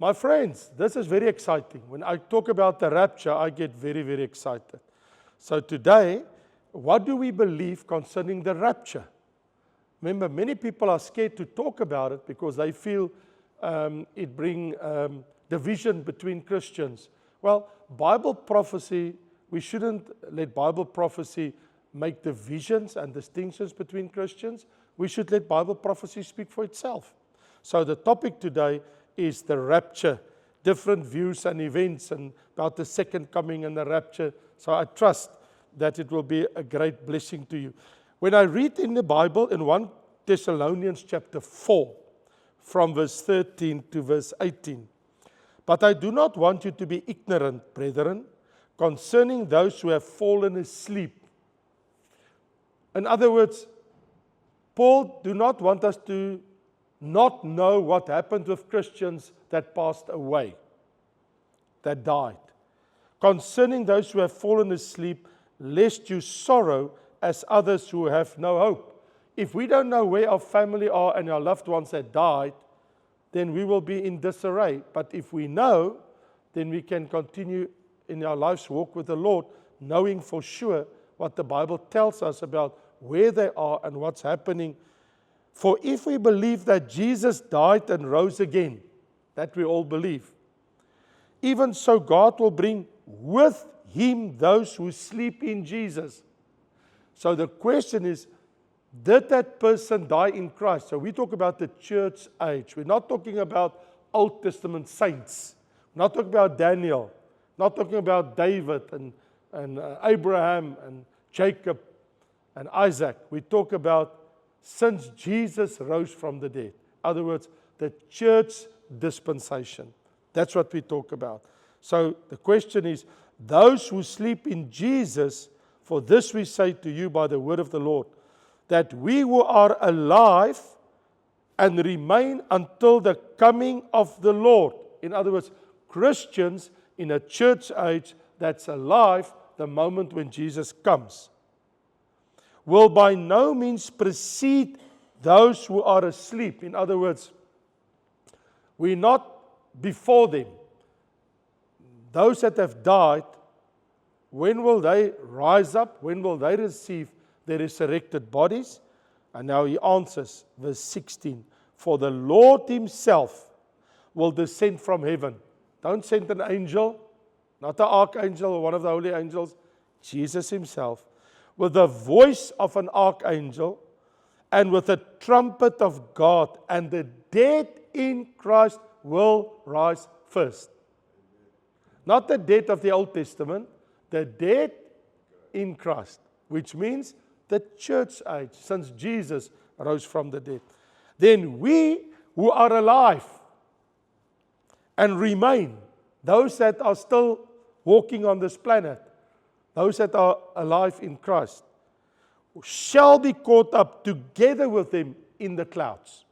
My friends, this is very exciting. When I talk about the rapture, I get very, very excited. So today, what do we believe concerning the rapture? Remember, many people are scared to talk about it because they feel it brings division between Christians. Well, Bible prophecy, we shouldn't let Bible prophecy make divisions and distinctions between Christians. We should let Bible prophecy speak for itself. So the topic today is the rapture, different views and events and about the second coming and the rapture. So I trust that it will be a great blessing to you. When I read in the Bible in 1 Thessalonians chapter 4, from verse 13 to verse 18, but I do not want you to be ignorant, brethren, concerning those who have fallen asleep. In other words, Paul do not want us to not know what happened with Christians that passed away, that died. Concerning those who have fallen asleep, lest you sorrow as others who have no hope. If we don't know where our family are and our loved ones that died, then we will be in disarray. But if we know, then we can continue in our life's walk with the Lord, knowing for sure what the Bible tells us about where they are and what's happening. For if we believe that Jesus died and rose again, that we all believe, even so God will bring with Him those who sleep in Jesus. So the question is, did that person die in Christ? So we talk about the church age. We're not talking about Old Testament saints. We're not talking about Daniel. Not talking about David and Abraham and Jacob and Isaac. We talk about since Jesus rose from the dead. In other words, the church dispensation. That's what we talk about. So the question is, those who sleep in Jesus, for this we say to you by the word of the Lord, that we who are alive and remain until the coming of the Lord. In other words, Christians in a church age that's alive the moment when Jesus comes, will by no means precede those who are asleep. In other words, we're not before them. Those that have died, when will they rise up? When will they receive their resurrected bodies? And now he answers, verse 16, for the Lord Himself will descend from heaven. Don't send an angel, not an archangel or one of the holy angels, Jesus Himself, with the voice of an archangel and with the trumpet of God, and the dead in Christ will rise first. Not the dead of the Old Testament, the dead in Christ, which means the church age, since Jesus rose from the dead. Then we who are alive and remain, those that are still walking on this planet, those that are alive in Christ, shall be caught up together with Him in the clouds,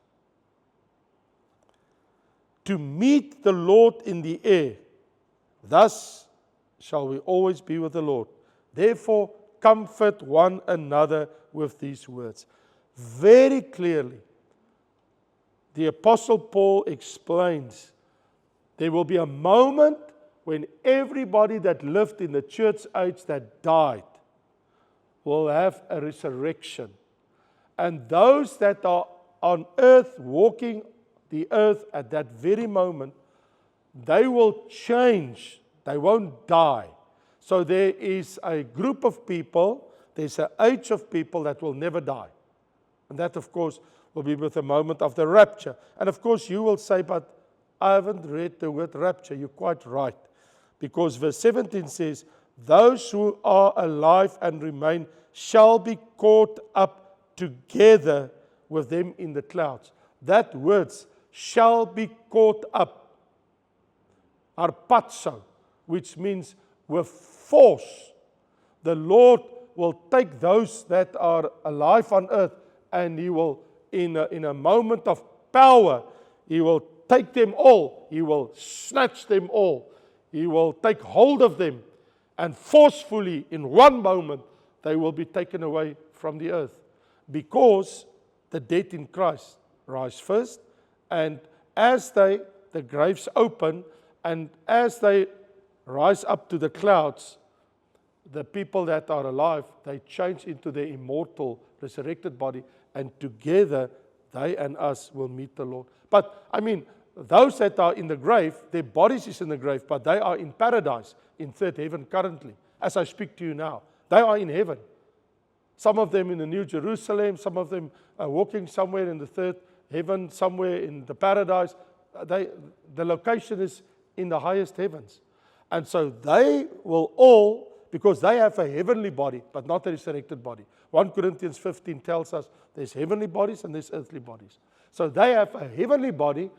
to meet the Lord in the air. Thus shall we always be with the Lord. Therefore, comfort one another with these words. Very clearly, the Apostle Paul explains there will be a moment when everybody that lived in the church age that died will have a resurrection. And those that are on earth, walking the earth at that very moment, they will change. They won't die. So there is a group of people, there's an age of people that will never die. And that, of course, will be with the moment of the rapture. And of course, you will say, but I haven't read the word rapture. You're quite right. Because verse 17 says, those who are alive and remain shall be caught up together with them in the clouds. That words, shall be caught up, harpazo, which means with force. The Lord will take those that are alive on earth, and He will, in a moment of power, He will take them all. He will snatch them all. He will take hold of them, and forcefully, in one moment, they will be taken away from the earth. Because the dead in Christ rise first, and as they the graves open, and as they rise up to the clouds, the people that are alive, they change into their immortal, resurrected body, and together they and us will meet the Lord. But, I mean, those that are in the grave, their bodies is in the grave, but they are in paradise, in third heaven currently, as I speak to you now. They are in heaven. Some of them in the New Jerusalem, some of them are walking somewhere in the third heaven, somewhere in the paradise. The location is in the highest heavens. And so they will all, because they have a heavenly body, but not a resurrected body. 1 Corinthians 15 tells us there's heavenly bodies and there's earthly bodies. So they have a heavenly body,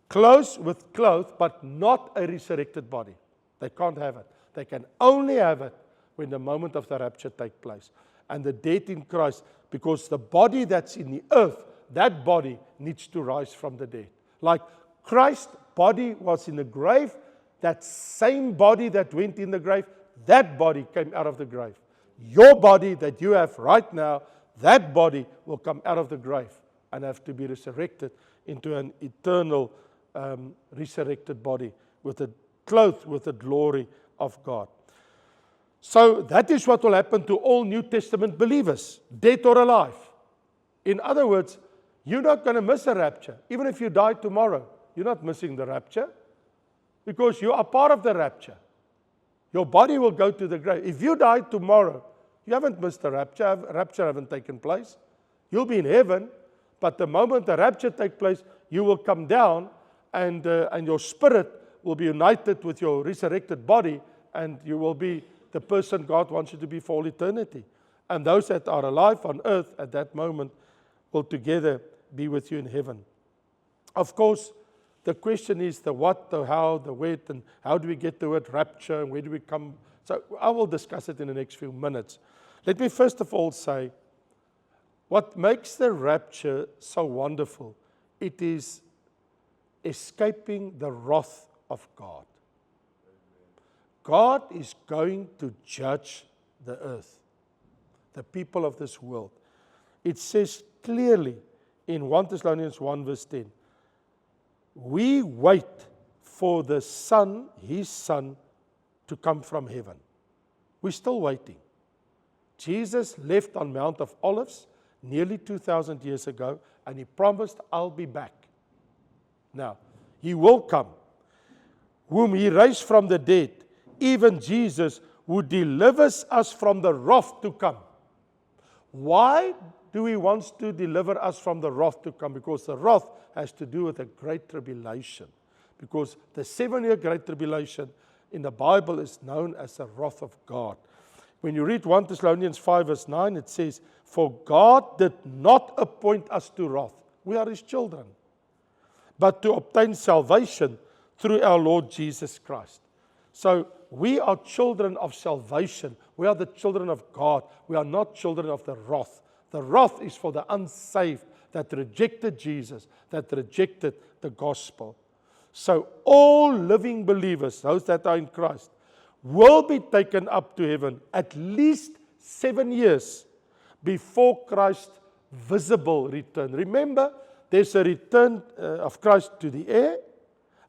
clothes with clothes, but not a resurrected body. They can't have it. They can only have it when the moment of the rapture takes place. And the dead in Christ, because the body that's in the earth, that body needs to rise from the dead. Like Christ's body was in the grave, that same body that went in the grave, that body came out of the grave. Your body that you have right now, that body will come out of the grave and have to be resurrected into an eternal resurrected body clothed with the glory of God. So that is what will happen to all New Testament believers, dead or alive. In other words, you're not going to miss a rapture. Even if you die tomorrow, you're not missing the rapture because you are part of the rapture. Your body will go to the grave. If you die tomorrow, you haven't missed the rapture. Rapture haven't taken place. You'll be in heaven, but the moment the rapture takes place, you will come down and your spirit will be united with your resurrected body, and you will be the person God wants you to be for all eternity. And those that are alive on earth at that moment will together be with you in heaven. Of course, the question is the what, the how, the where, and how do we get the word rapture, and where do we come? So I will discuss it in the next few minutes. Let me first of all say, what makes the rapture so wonderful, it is escaping the wrath of God. God is going to judge the earth, the people of this world. It says clearly in 1 Thessalonians 1 verse 10, we wait for the Son, His Son, to come from heaven. We're still waiting. Jesus left on Mount of Olives nearly 2,000 years ago, and He promised, I'll be back. Now, He will come, whom He raised from the dead, even Jesus, who delivers us from the wrath to come. Why do He want to deliver us from the wrath to come? Because the wrath has to do with the Great Tribulation. Because the 7-year Great Tribulation in the Bible is known as the wrath of God. When you read 1 Thessalonians 5 verse 9, it says, for God did not appoint us to wrath. We are His children. But to obtain salvation through our Lord Jesus Christ. So we are children of salvation. We are the children of God. We are not children of the wrath. The wrath is for the unsaved that rejected Jesus, that rejected the gospel. So all living believers, those that are in Christ, will be taken up to heaven at least 7 years before Christ's visible return. Remember, there's a return of Christ to the air,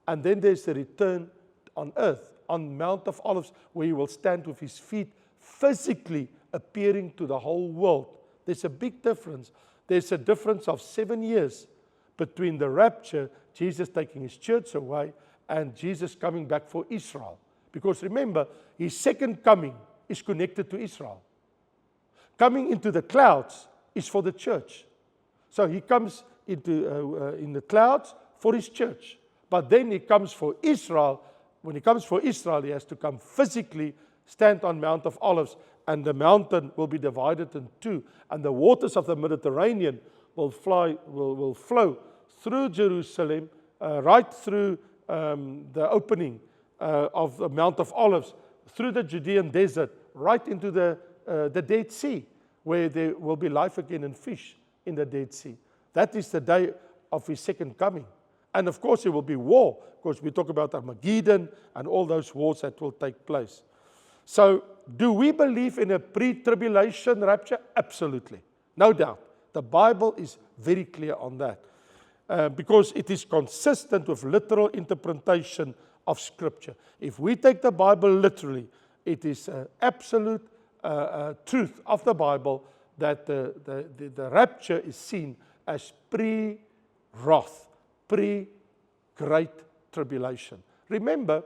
and then there's a return on earth, on Mount of Olives, where He will stand with His feet physically appearing to the whole world. There's a big difference. There's a difference of 7 years between the rapture, Jesus taking His church away, and Jesus coming back for Israel. Because remember, His second coming is connected to Israel. Coming into the clouds is for the church. So He comes into in the clouds for His church. But then He comes for Israel. When He comes for Israel, He has to come physically, stand on Mount of Olives, and the mountain will be divided in two, and the waters of the Mediterranean will flow through Jerusalem, right through the opening of the Mount of Olives, through the Judean desert, right into the Dead Sea, where there will be life again and fish in the Dead Sea. That is the day of His second coming. And of course, there will be war, because we talk about Armageddon and all those wars that will take place. So, do we believe in a pre-tribulation rapture? Absolutely. No doubt. The Bible is very clear on that. because it is consistent with literal interpretation of Scripture. If we take the Bible literally, it is absolute truth of the Bible that the rapture is seen as pre-wrath, pre-great tribulation. Remember,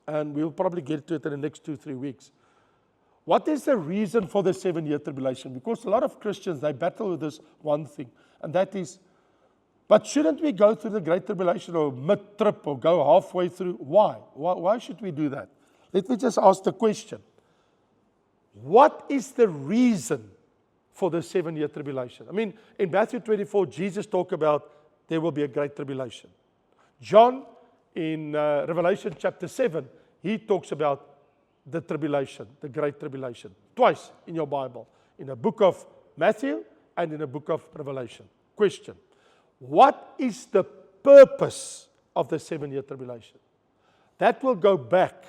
and we'll probably get to it in the next 2-3 weeks, what is the reason for the 7-year tribulation? Because a lot of Christians, they battle with this one thing, and that is, but shouldn't we go through the Great Tribulation or mid-trip or go halfway through? Why? Why should we do that? Let me just ask the question. What is the reason for the 7-year tribulation? I mean, in Matthew 24, Jesus talked about there will be a great tribulation. John, in Revelation chapter 7, he talks about the tribulation, the great tribulation, twice in your Bible, in the book of Matthew and in the book of Revelation. Question. What is the purpose of the 7-year tribulation? That will go back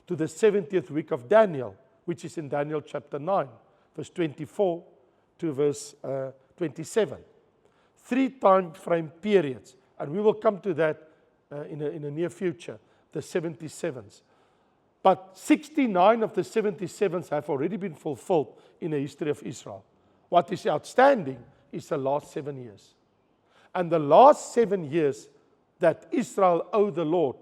to the 70th week of Daniel, which is in Daniel chapter 9, verse 24 to verse 27. 3 time frame periods, and we will come to that in the near future, the 77s. But 69 of the 77s have already been fulfilled in the history of Israel. What is outstanding is the last 7 years. And the last 7 years that Israel owed the Lord,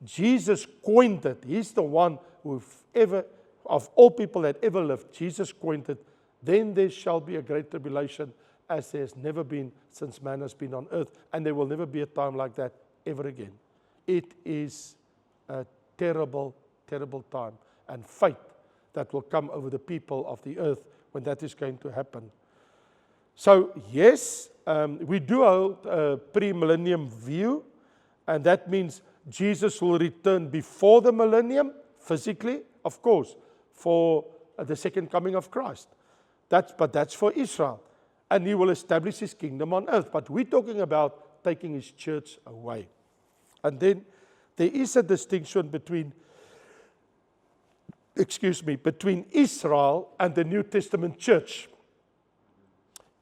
Jesus coined it. He's the one who ever, of all people that ever lived, Jesus coined it. Then there shall be a great tribulation as there has never been since man has been on earth. And there will never be a time like that ever again. It is a terrible, terrible time and fate that will come over the people of the earth when that is going to happen. So yes, we do hold a pre-millennium view, and that means Jesus will return before the millennium, physically, of course, for the second coming of Christ. But that's for Israel. And he will establish his kingdom on earth. But we're talking about taking his church away. And then there is a distinction between Israel and the New Testament church.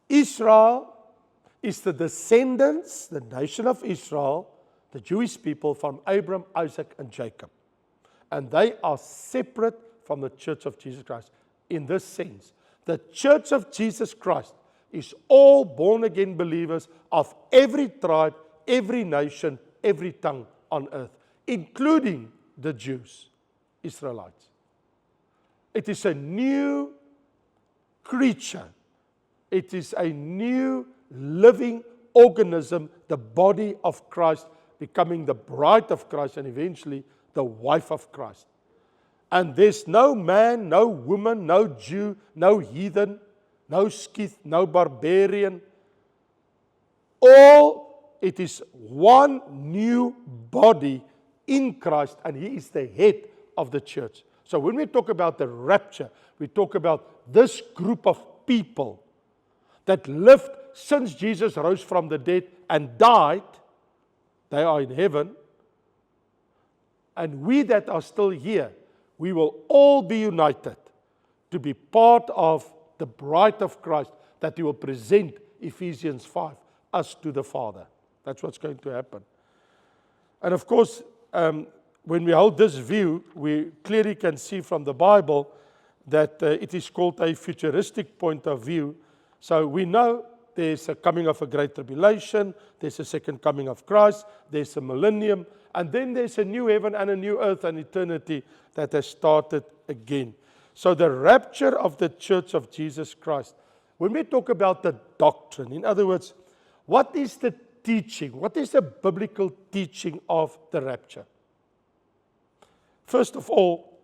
Israel is the descendants, the nation of Israel, the Jewish people from Abraham, Isaac, and Jacob. And they are separate from the church of Jesus Christ. In this sense, the church of Jesus Christ is all born-again believers of every tribe, every nation, every tongue on earth, including the Jews, Israelites. It is a new creature. It is a new living organism, the body of Christ, becoming the bride of Christ and eventually the wife of Christ. And there's no man, no woman, no Jew, no heathen, no Scyth, no barbarian. It is one new body in Christ, and he is the head of the church. So when we talk about the rapture, we talk about this group of people that lived since Jesus rose from the dead and died. They are in heaven. And we that are still here, we will all be united to be part of the bride of Christ that he will present, Ephesians 5, us to the Father. That's what's going to happen. And of course, when we hold this view, we clearly can see from the Bible that it is called a futuristic point of view. So we know there's a coming of a great tribulation, there's a second coming of Christ, there's a millennium, and then there's a new heaven and a new earth and eternity that has started again. So the rapture of the church of Jesus Christ, when we talk about the doctrine, in other words, what is the teaching? What is the biblical teaching of the rapture? First of all,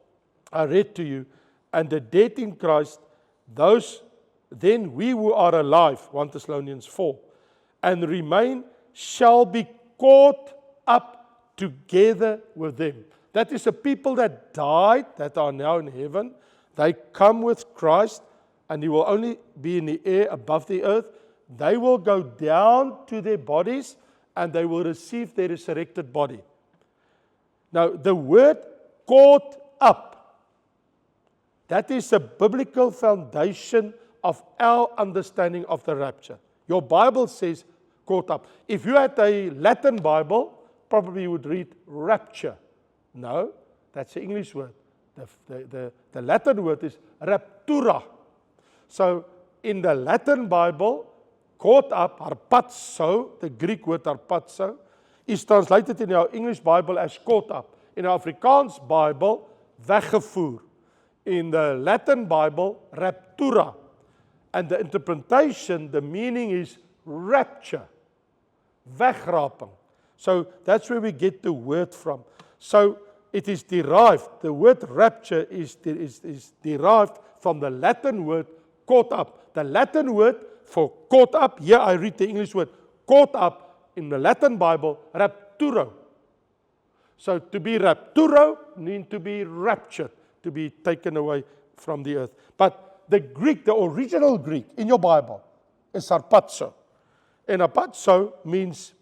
I read to you, and the dead in Christ, then we who are alive, 1 Thessalonians 4, and remain shall be caught up together with them. That is the people that died, that are now in heaven. They come with Christ, and he will only be in the air above the earth. They will go down to their bodies, and they will receive their resurrected body. Now, the word caught up, that is the biblical foundation of our understanding of the rapture. Your Bible says caught up. If you had a Latin Bible, probably you would read rapture. No, that's the English word. The Latin word is raptura. So in the Latin Bible, caught up, harpazo, the Greek word harpazo, is translated in our English Bible as caught up. In our Afrikaans Bible, weggevoer. In the Latin Bible, raptura. And the interpretation, the meaning is rapture. Wegraping. So that's where we get the word from. So it is derived, the word rapture is derived from the Latin word caught up. The Latin word for caught up, here I read the English word, caught up in the Latin Bible, rapturo. So to be rapturo means to be raptured, to be taken away from the earth. But the Greek, the original Greek in your Bible is harpazo. And harpazo means,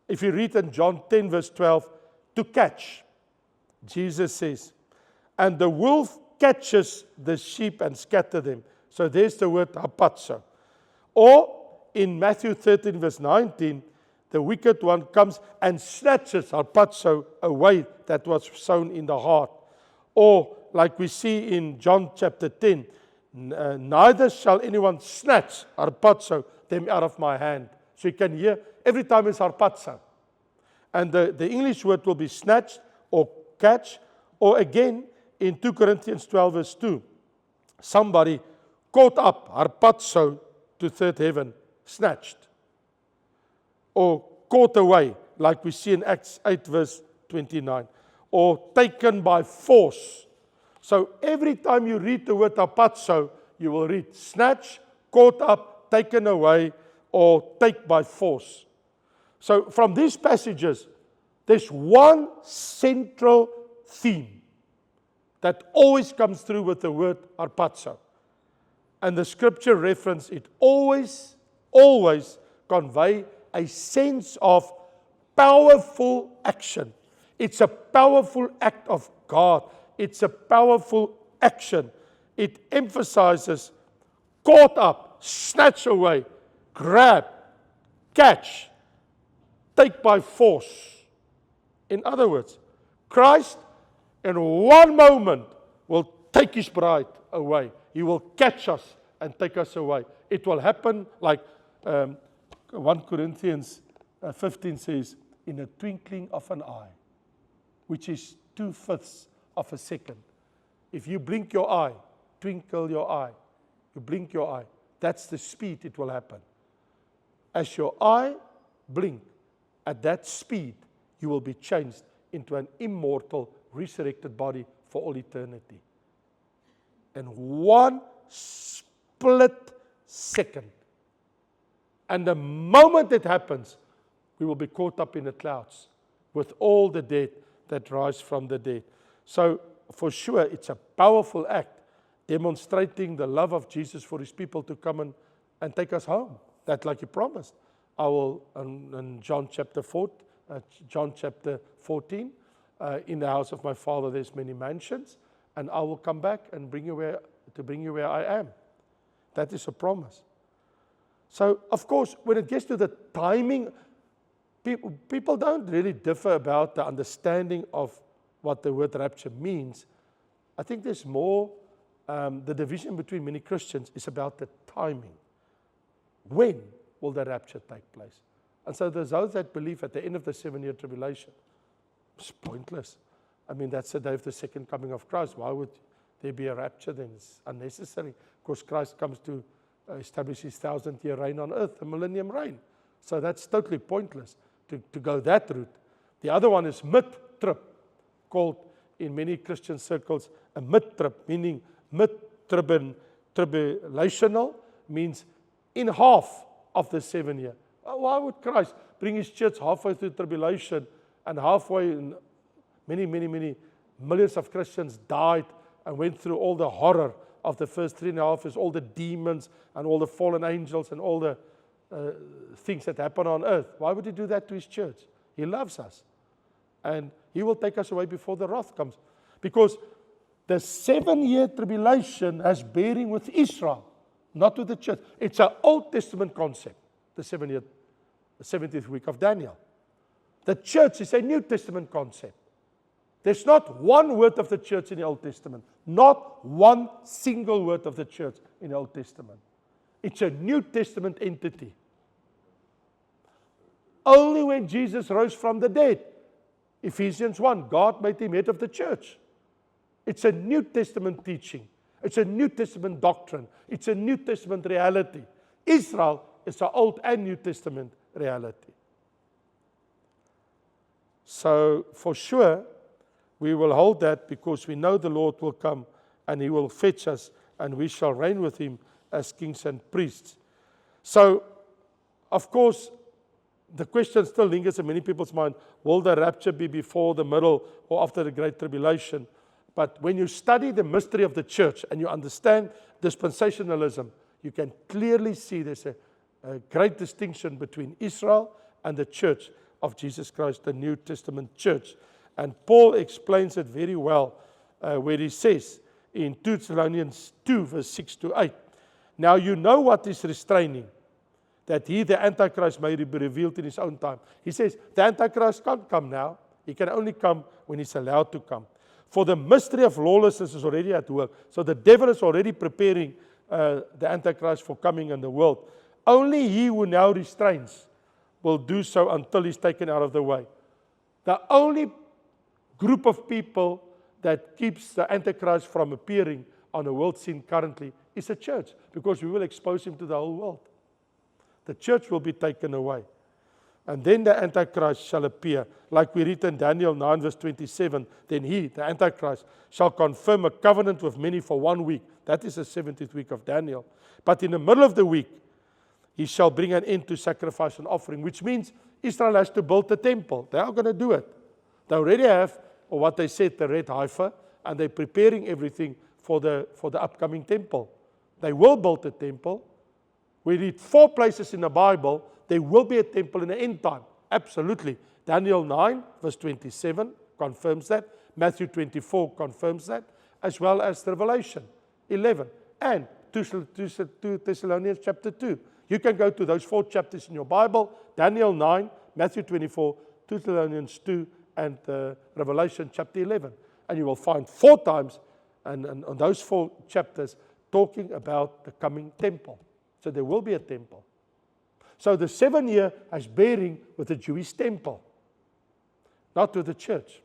if you read in John 10 verse 12, to catch. Jesus says, and the wolf catches the sheep and scatters them. So there's the word harpazo. Or in Matthew 13 verse 19, the wicked one comes and snatches harpazo away that was sown in the heart. Or like we see in John chapter 10, neither shall anyone snatch harpazo them out of my hand. So you can hear every time it's harpazo. And the English word will be snatched or catch. Or again, in 2 Corinthians 12 verse 2, somebody caught up, harpazo, to third heaven, snatched. Or caught away, like we see in Acts 8 verse 29. Or taken by force. So every time you read the word harpazo, you will read snatch, caught up, taken away, or take by force. So from these passages, there's one central theme that always comes through with the word harpazo. And the scripture reference, it always convey a sense of powerful action. It's a powerful act of God. It's a powerful action. It emphasizes caught up, snatch away, grab, catch, take by force. In other words, Christ in one moment will take his bride away. He will catch us and take us away. It will happen like 1 Corinthians 15 says, in a twinkling of an eye, which is 2/5 of a second. If you blink your eye, twinkle your eye, you blink your eye, that's the speed it will happen. As your eye blink, at that speed, you will be changed into an immortal, resurrected body for all eternity. In one split second. And the moment it happens, we will be caught up in the clouds with all the dead that rise from the dead. So, for sure, it's a powerful act demonstrating the love of Jesus for his people to come and take us home. That, like he promised. I will, in John chapter 14, in the house of my Father there's many mansions, and I will come back and bring you where I am. That is a promise. So, of course, when it gets to the timing, people don't really differ about the understanding of what the word rapture means. I think there's more, the division between many Christians is about the timing. When will the rapture take place? And so there's those that believe at the end of the 7-year tribulation. It's pointless. I mean, that's the day of the second coming of Christ. Why would there be a rapture then? It's unnecessary. Because Christ comes to establish his 1,000-year reign on earth, the millennium reign. So that's totally pointless to go that route. The other one is mid-trib, called in many Christian circles a mid-trib, meaning mid-tribulational, means in half of the 7 year. Why would Christ bring his church halfway through tribulation and halfway in many millions of Christians died and went through all the horror of the first 3.5 years, all the demons and all the fallen angels and all the things that happen on earth? Why would he do that to his church? He loves us. And he will take us away before the wrath comes. Because the 7-year tribulation has bearing with Israel, not with the church. It's an Old Testament concept, the 7-year the 70th week of Daniel. The church is a New Testament concept. There's not one word of the church in the Old Testament. Not one single word of the church in the Old Testament. It's a New Testament entity. Only when Jesus rose from the dead, Ephesians 1, God made him head of the church. It's a New Testament teaching. It's a New Testament doctrine. It's a New Testament reality. Israel is an Old and New Testament reality. So, for sure, we will hold that because we know the Lord will come and he will fetch us and we shall reign with him as kings and priests. So, of course, the question still lingers in many people's mind, will the rapture be before, the middle, or after the Great Tribulation? But when you study the mystery of the church and you understand dispensationalism, you can clearly see there's a great distinction between Israel and the church of Jesus Christ, the New Testament church. And Paul explains it very well where he says in 2 Thessalonians 2, verse 6 to 8, now you know what is restraining, that he, the Antichrist, may be revealed in his own time. He says, the Antichrist can't come now. He can only come when he's allowed to come. For the mystery of lawlessness is already at work. So the devil is already preparing the Antichrist for coming in the world. Only he who now restrains will do so until he's taken out of the way. The only group of people that keeps the Antichrist from appearing on the world scene currently is a church, because we will expose him to the whole world. The church will be taken away. And then the Antichrist shall appear. Like we read in Daniel 9 verse 27, then he, the Antichrist, shall confirm a covenant with many for 1 week. That is the 70th week of Daniel. But in the middle of the week, he shall bring an end to sacrifice and offering, which means Israel has to build the temple. They are going to do it. They already have, or what they said, the red heifer, and they're preparing everything for the upcoming temple. They will build the temple. We read 4 places in the Bible, there will be a temple in the end time. Absolutely. Daniel 9, verse 27 confirms that. Matthew 24 confirms that, as well as Revelation 11 and 2 Thessalonians chapter 2. You can go to those 4 chapters in your Bible, Daniel 9, Matthew 24, 2 Thessalonians 2, and Revelation chapter 11. And you will find 4 times, and on those 4 chapters, talking about the coming temple. So there will be a temple. So the 7 year has bearing with the Jewish temple, not with the church.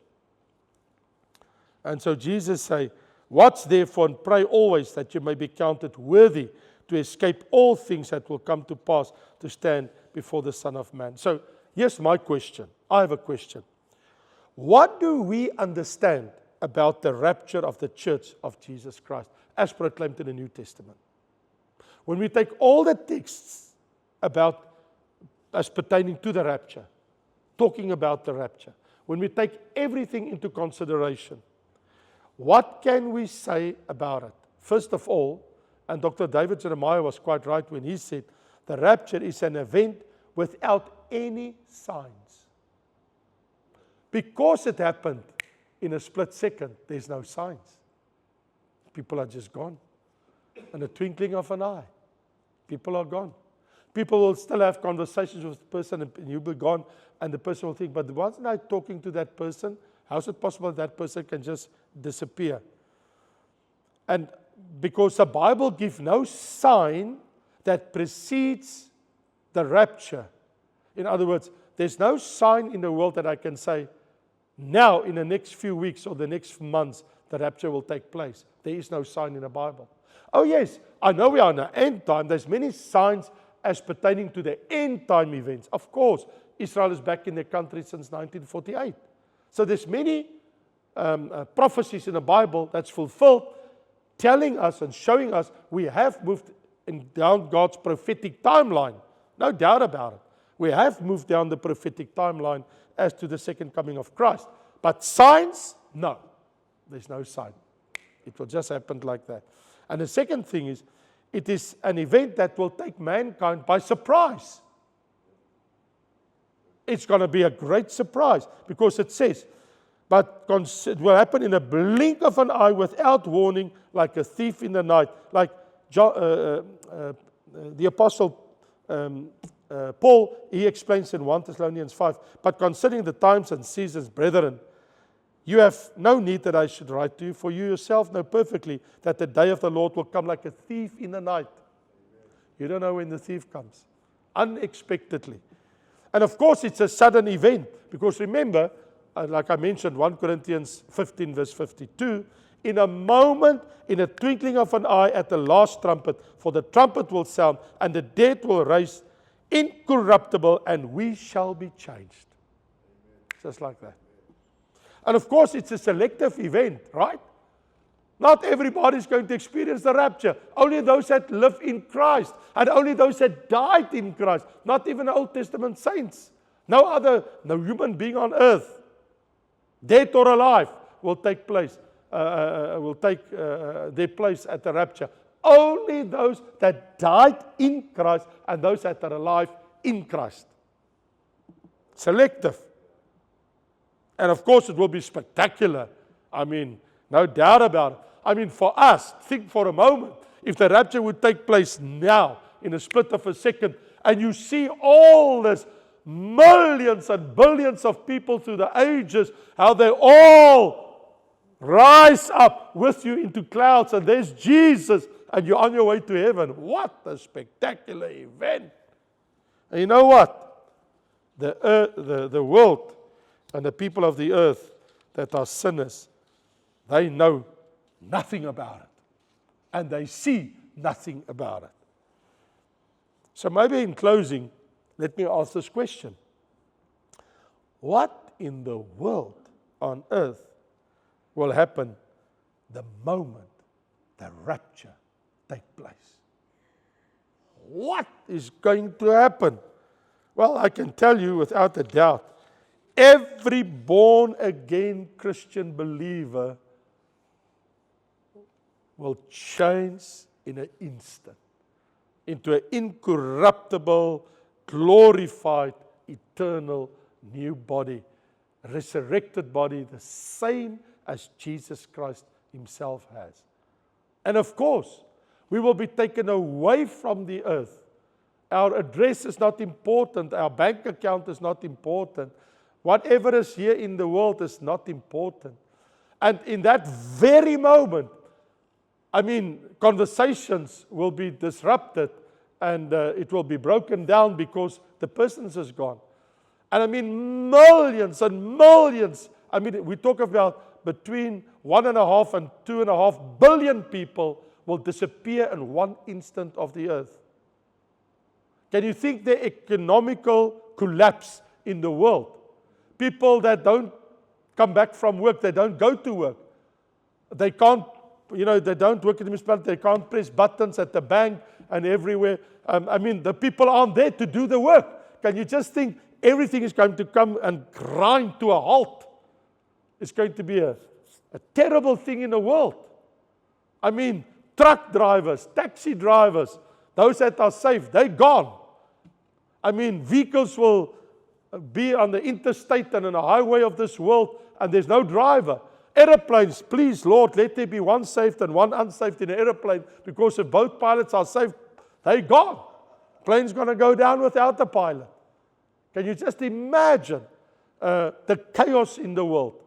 And so Jesus say, watch therefore and pray always that you may be counted worthy to escape all things that will come to pass to stand before the Son of Man. So here's my question. I have a question. What do we understand about the rapture of the church of Jesus Christ as proclaimed in the New Testament? When we take all the texts about as pertaining to the rapture, talking about the rapture, when we take everything into consideration, what can we say about it? First of all, and Dr. David Jeremiah was quite right when he said, the rapture is an event without any signs. Because it happened in a split second, there's no signs. People are just gone. In a twinkling of an eye, people are gone. People will still have conversations with the person and you'll be gone, and the person will think, but wasn't I talking to that person? How is it possible that person can just disappear? And because the Bible gives no sign that precedes the rapture. In other words, there's no sign in the world that I can say, now in the next few weeks or the next months, the rapture will take place. There is no sign in the Bible. Oh yes, I know we are in the end time. There's many signs as pertaining to the end time events. Of course, Israel is back in their country since 1948. So there's many prophecies in the Bible that's fulfilled, telling us and showing us we have moved down God's prophetic timeline. No doubt about it. We have moved down the prophetic timeline as to the second coming of Christ. But signs? No. There's no sign. It will just happen like that. And the second thing is, it is an event that will take mankind by surprise. It's going to be a great surprise because it says, but it will happen in a blink of an eye without warning, like a thief in the night. Like the apostle Paul, he explains in 1 Thessalonians 5, but considering the times and seasons, brethren, you have no need that I should write to you, for you yourself know perfectly that the day of the Lord will come like a thief in the night. You don't know when the thief comes. Unexpectedly. And of course, it's a sudden event, because remember, like I mentioned, 1 Corinthians 15 verse 52, in a moment, in a twinkling of an eye at the last trumpet, for the trumpet will sound, and the dead will rise incorruptible, and we shall be changed. Just like that. And of course, it's a selective event, right? Not everybody is going to experience the rapture. Only those that live in Christ, and only those that died in Christ. Not even Old Testament saints. No human being on earth, dead or alive, will take place. Their place at the rapture. Only those that died in Christ and those that are alive in Christ. Selective. And of course it will be spectacular. I mean, no doubt about it. I mean, for us, think for a moment, if the rapture would take place now, in a split of a second, and you see all this millions and billions of people through the ages, how they all rise up with you into clouds, and there's Jesus, and you're on your way to heaven. What a spectacular event. And you know what? The world and the people of the earth that are sinners, they know nothing about it. And they see nothing about it. So maybe in closing, let me ask this question. What in the world on earth will happen the moment the rapture takes place? What is going to happen? Well, I can tell you without a doubt, every born-again Christian believer will change in an instant into an incorruptible, glorified, eternal new body, resurrected body, the same as Jesus Christ himself has. And of course, we will be taken away from the earth. Our address is not important. Our bank account is not important. Whatever is here in the world is not important. And in that very moment, I mean, conversations will be disrupted and it will be broken down because the person is gone. And I mean, millions and millions. I mean, we talk about between 1.5 and 2.5 billion people will disappear in one instant of the earth. Can you think the economical collapse in the world? People that don't come back from work, they don't go to work. They can't, they don't work in the municipality, they can't press buttons at the bank and everywhere. I mean, the people aren't there to do the work. Can you just think everything is going to come and grind to a halt? It's going to be a terrible thing in the world. I mean, truck drivers, taxi drivers, those that are safe, they're gone. I mean, vehicles will be on the interstate and on the highway of this world, and there's no driver. Aeroplanes, please, Lord, let there be one saved and one unsaved in an aeroplane, because if both pilots are saved, they're gone. Plane's going to go down without the pilot. Can you just imagine the chaos in the world?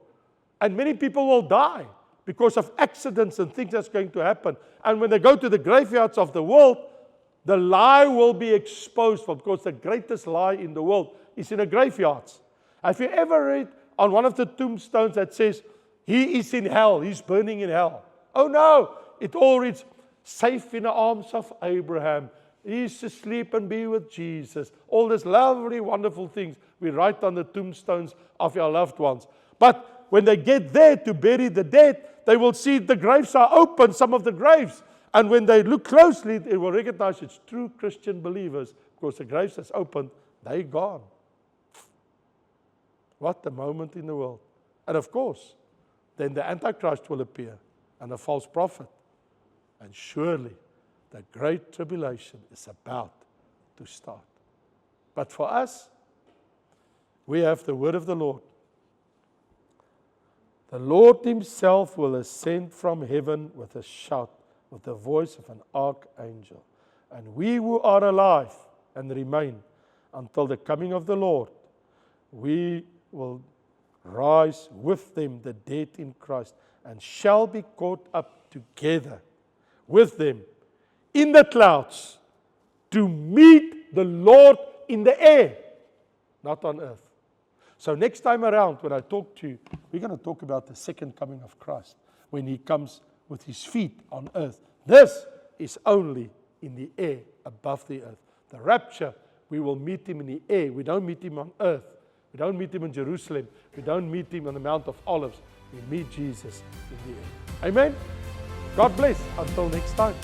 And many people will die because of accidents and things that's going to happen. And when they go to the graveyards of the world, the lie will be exposed, because the greatest lie in the world is in the graveyards. Have you ever read on one of the tombstones that says, he is in hell, he's burning in hell? Oh no, it all reads, safe in the arms of Abraham, he's asleep and be with Jesus. All these lovely, wonderful things we write on the tombstones of our loved ones. But when they get there to bury the dead, they will see the graves are open, some of the graves. And when they look closely, they will recognize it's true Christian believers, because the graves that's opened, they're gone. What a moment in the world. And of course, then the Antichrist will appear, and a false prophet. And surely, the great tribulation is about to start. But for us, we have the word of the Lord. The Lord himself will ascend from heaven with a shout, with the voice of an archangel. And we who are alive and remain until the coming of the Lord, we will rise with them, the dead in Christ, and shall be caught up together with them in the clouds to meet the Lord in the air, not on earth. So next time around, when I talk to you, we're going to talk about the second coming of Christ, when He comes with His feet on earth. This is only in the air, above the earth. The rapture, we will meet Him in the air. We don't meet Him on earth. We don't meet Him in Jerusalem. We don't meet Him on the Mount of Olives. We meet Jesus in the air. Amen? God bless. Until next time.